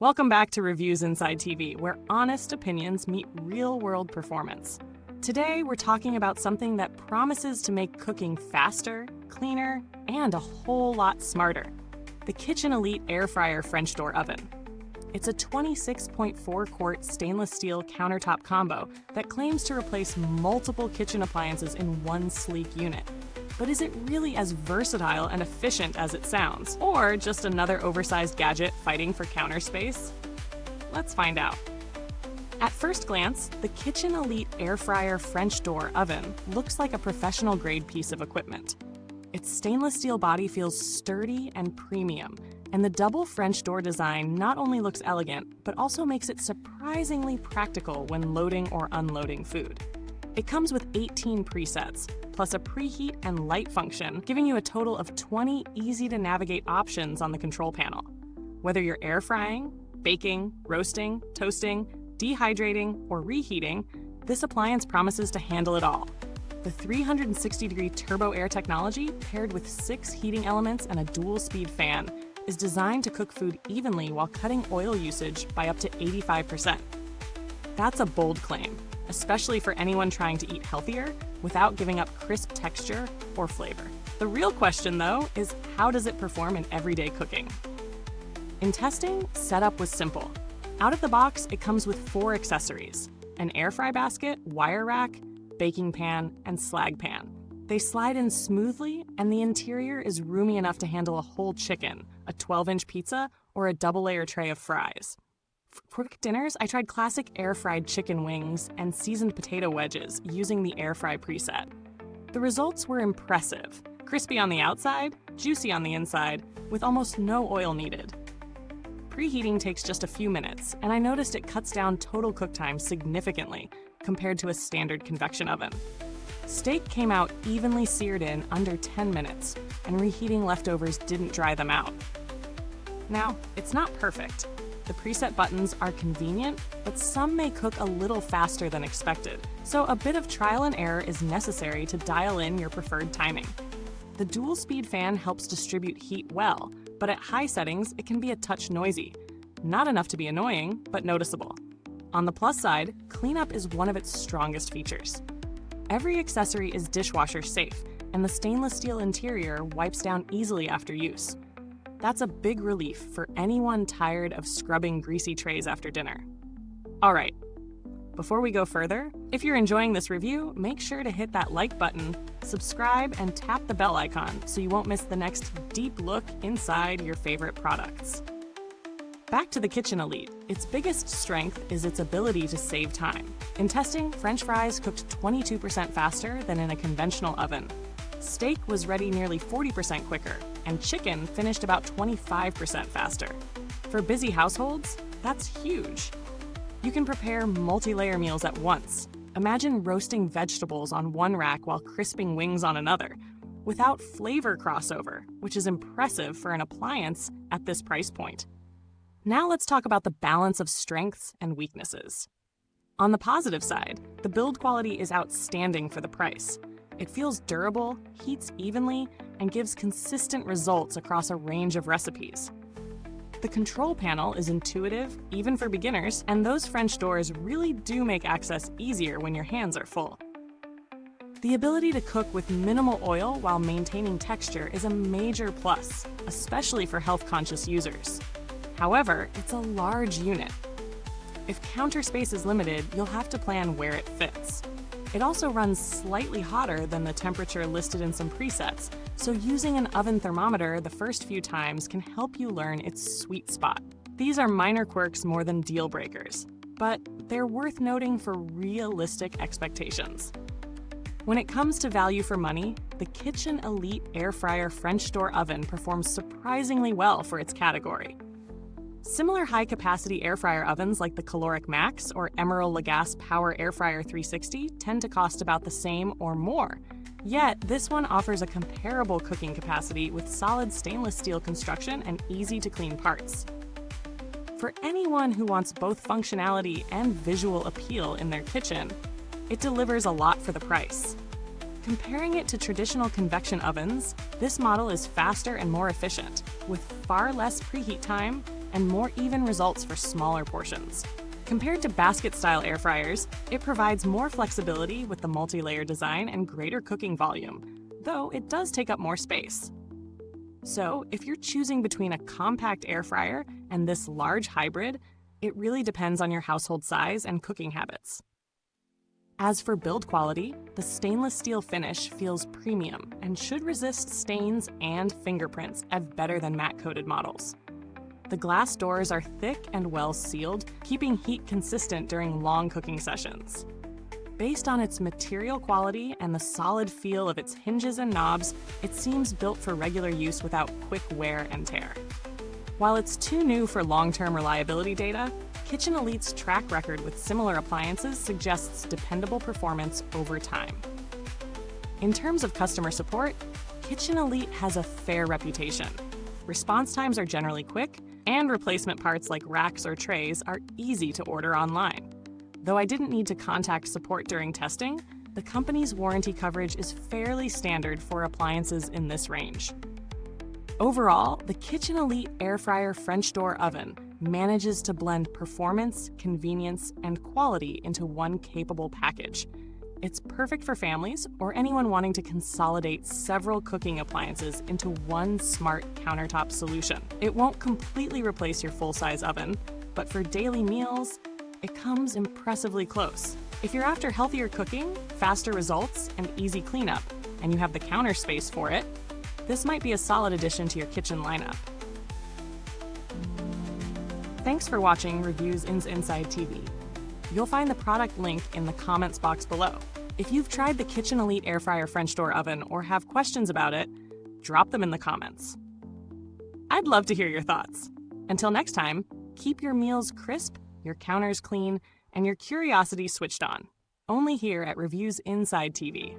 Welcome back to Reviews Inside TV, where honest opinions meet real-world performance. Today, we're talking about something that promises to make cooking faster, cleaner, and a whole lot smarter: the Kitchen Elite Air Fryer French Door Oven. It's a 26.4-quart stainless steel countertop combo that claims to replace multiple kitchen appliances in one sleek unit. But is it really as versatile and efficient as it sounds? Or just another oversized gadget fighting for counter space? Let's find out. At first glance, the Kitchen Elite Air Fryer French Door Oven looks like a professional-grade piece of equipment. Its stainless steel body feels sturdy and premium, and the double French door design not only looks elegant, but also makes it surprisingly practical when loading or unloading food. It comes with 18 presets, plus a preheat and light function, giving you a total of 20 easy-to-navigate options on the control panel. Whether you're air frying, baking, roasting, toasting, dehydrating, or reheating, this appliance promises to handle it all. The 360-degree turbo air technology, paired with 6 heating elements and a dual-speed fan, is designed to cook food evenly while cutting oil usage by up to 85%. That's a bold claim, especially for anyone trying to eat healthier without giving up crisp texture or flavor. The real question, though, is how does it perform in everyday cooking? In testing, setup was simple. Out of the box, it comes with 4 accessories: an air fry basket, wire rack, baking pan, and slag pan. They slide in smoothly, and the interior is roomy enough to handle a whole chicken, a 12-inch pizza, or a double-layer tray of fries. For quick dinners, I tried classic air-fried chicken wings and seasoned potato wedges using the air fry preset. The results were impressive: crispy on the outside, juicy on the inside, with almost no oil needed. Preheating takes just a few minutes, and I noticed it cuts down total cook time significantly compared to a standard convection oven. Steak came out evenly seared in under 10 minutes, and reheating leftovers didn't dry them out. Now, it's not perfect. The preset buttons are convenient, but some may cook a little faster than expected, so a bit of trial and error is necessary to dial in your preferred timing. The dual-speed fan helps distribute heat well, but at high settings, it can be a touch noisy. Not enough to be annoying, but noticeable. On the plus side, cleanup is one of its strongest features. Every accessory is dishwasher safe, and the stainless steel interior wipes down easily after use. That's a big relief for anyone tired of scrubbing greasy trays after dinner. All right, before we go further, if you're enjoying this review, make sure to hit that like button, subscribe, and tap the bell icon so you won't miss the next deep look inside your favorite products. Back to the Kitchen Elite. Its biggest strength is its ability to save time. In testing, French fries cooked 22% faster than in a conventional oven. Steak was ready nearly 40% quicker, and chicken finished about 25% faster. For busy households, that's huge. You can prepare multi-layer meals at once. Imagine roasting vegetables on one rack while crisping wings on another, without flavor crossover, which is impressive for an appliance at this price point. Now let's talk about the balance of strengths and weaknesses. On the positive side, the build quality is outstanding for the price. It feels durable, heats evenly, and gives consistent results across a range of recipes. The control panel is intuitive, even for beginners, and those French doors really do make access easier when your hands are full. The ability to cook with minimal oil while maintaining texture is a major plus, especially for health-conscious users. However, it's a large unit. If counter space is limited, you'll have to plan where it fits. It also runs slightly hotter than the temperature listed in some presets, so using an oven thermometer the first few times can help you learn its sweet spot. These are minor quirks more than deal breakers, but they're worth noting for realistic expectations. When it comes to value for money, the Kitchen Elite Air Fryer French Door Oven performs surprisingly well for its category. Similar high-capacity air fryer ovens like the Caloric Max or Emeril Lagasse Power Air Fryer 360 tend to cost about the same or more. Yet, this one offers a comparable cooking capacity with solid stainless steel construction and easy-to-clean parts. For anyone who wants both functionality and visual appeal in their kitchen, it delivers a lot for the price. Comparing it to traditional convection ovens, this model is faster and more efficient, with far less preheat time and more even results for smaller portions. Compared to basket-style air fryers, it provides more flexibility with the multi-layer design and greater cooking volume, though it does take up more space. So, if you're choosing between a compact air fryer and this large hybrid, it really depends on your household size and cooking habits. As for build quality, the stainless steel finish feels premium and should resist stains and fingerprints better than matte-coated models. The glass doors are thick and well sealed, keeping heat consistent during long cooking sessions. Based on its material quality and the solid feel of its hinges and knobs, it seems built for regular use without quick wear and tear. While it's too new for long-term reliability data, Kitchen Elite's track record with similar appliances suggests dependable performance over time. In terms of customer support, Kitchen Elite has a fair reputation. Response times are generally quick, and replacement parts like racks or trays are easy to order online. Though I didn't need to contact support during testing, the company's warranty coverage is fairly standard for appliances in this range. Overall, the Kitchen Elite Air Fryer French door oven manages to blend performance, convenience, and quality into one capable package. It's perfect for families or anyone wanting to consolidate several cooking appliances into one smart countertop solution. It won't completely replace your full-size oven, but for daily meals, it comes impressively close. If you're after healthier cooking, faster results, and easy cleanup, and you have the counter space for it, this might be a solid addition to your kitchen lineup. Thanks for watching Reviewsinside TV. You'll find the product link in the comments box below. If you've tried the Kitchen Elite Air Fryer French door oven or have questions about it, drop them in the comments. I'd love to hear your thoughts. Until next time, keep your meals crisp, your counters clean, and your curiosity switched on. Only here at Reviewsinside TV.